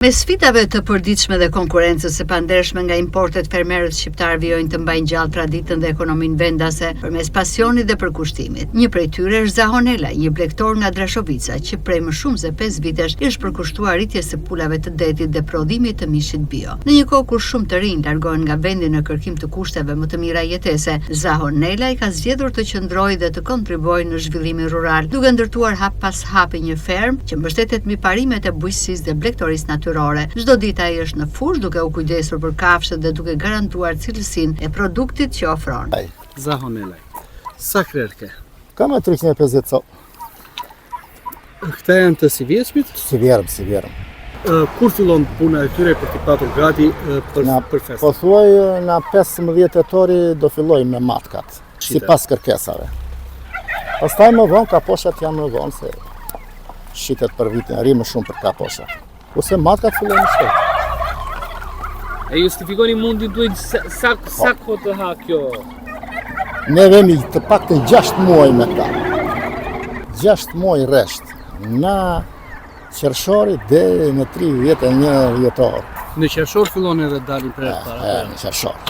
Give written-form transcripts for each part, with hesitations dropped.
Me sfidave të përditshme dhe konkurrencës së pandershme nga importet, fermerët shqiptar vijojnë të mbajnë gjallë traditën dhe ekonominë vendase përmes pasionit dhe përkushtimit. Një prej tyre është Zahonela, një blegtor nga Drashovica, që prej më shumë se 5 vitesh është përkushtuar rritjes së pulave të detit dhe prodhimit të mishit bio. Në një kohë kur shumë të rinj largohen nga vendi në kërkim të kushteve më të mira jetese, Zahonela i ka zgjedhur të qëndrojë dhe të kontribuojë në zhvillimin rural, duke ndërtuar hap pas hapi një fermë që mbështetet mbi parimet e bujqësisë dhe blegtorisë natyrore. Çdo ditë ai është në fushë duke u kujdesur për kafshët dhe duke garantuar cilësinë e produktit që ofron. Zahonela, sa krerë ke? Kam 350 co. Këta janë të si vjeshmit? Si vjerëm. Kur fillon puna e tyre për t'i patur gati për festën? Po thuaj, na 15 tetori do filloj me matkat, sipas kërkesave. Pastaj më vonë kaposhat janë më vonë se shitet për vitin, rri më shumë për kaposhat. Ose matkat fillojnë në shtet. E justifikoni mundi duhet sa kohë të ha kjo? Ne vemi të paktën 6 muaj me ta. 6 muaj rresht. Në qershori deri në 31 vjetor. Në qershor fillon edhe dalin për para. Në qershor.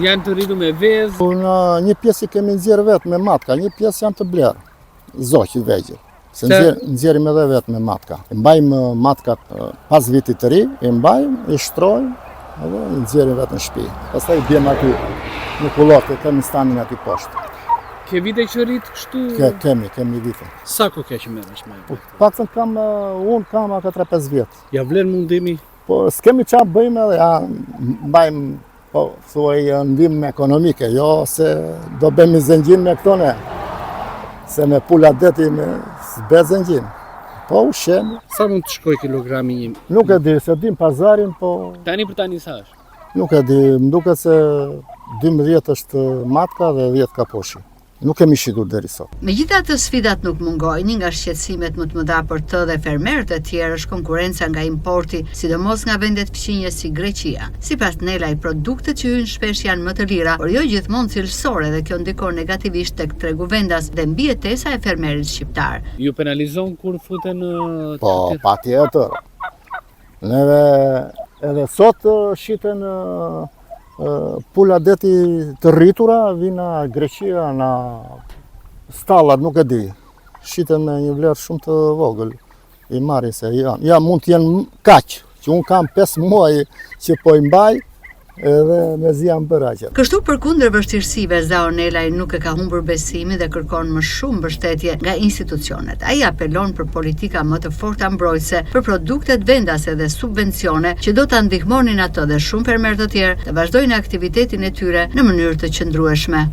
Janë të rritur me vezë? Në një pjesë i kemi nxjerr vetë me matka, një pjesë janë të blerë. Zoqi vegjël. Se nxjerrim edhe vetë me matka. I mbajmë matkat pas vitit të ri, i mbajmë, i shtrojmë, edhe i nxjerrim vetë në shtëpi. Pastaj i bjem aty në kullorë, kemi stanin aty poshtë. Ke vite që rrit kështu? Kemi vite. Sa kohë ke që merresh me? Paktën unë kam 4-5 vjet. Ja vlen mundimi? Po s'kemi çfarë bëjmë edhe mbajmë, po thuaj ndihmë ekonomike, jo se do bëjmë zëngjin me këto ne. Se me pula deti me zbezengjin. Po ushqemi. Sa mund të shkoj kilogrami një? Nuk e di, se dim pazarin, po... Tani për tani sa është? Nuk e di, më duket se 12 është matka dhe 10 kaposhi. Nuk kemi shitur deri sot. Megjithatë, sfidat nuk mungojnë. Një nga shqetësimet më të mëdha për të dhe fermerët e tjerë është konkurenca nga importi, sidomos nga vendet fqinje si Greqia. Sipas Nelaj, produktet që hyn shpesh janë më të lira, por jo gjithmonë cilësore dhe kjo ndikon negativisht tek tregu vendas dhe mbi jetesa e fermerit shqiptar. Ju penalizon kur futen në... Po, patjetër. Neve edhe sot shiten pula deti të rritura, vina Greqia, na stallat, nuk e di. Shiten me një vlerë shumë të vogël. I marrin se ja mund të jenë kaq, që unë kam 5 muaj që po i mbaj, edhe me zi jam bërë aqet. Kështu përkundër vështirësive, Zahonela nuk e ka humbur besimin dhe kërkon më shumë mbështetje nga institucionet. Ai apelon për politika më të forta mbrojtëse për produktet vendase dhe subvencione që do ta ndihmonin ato dhe shumë fermerë të tjerë të vazhdojnë aktivitetin e tyre në mënyrë të qëndrueshme.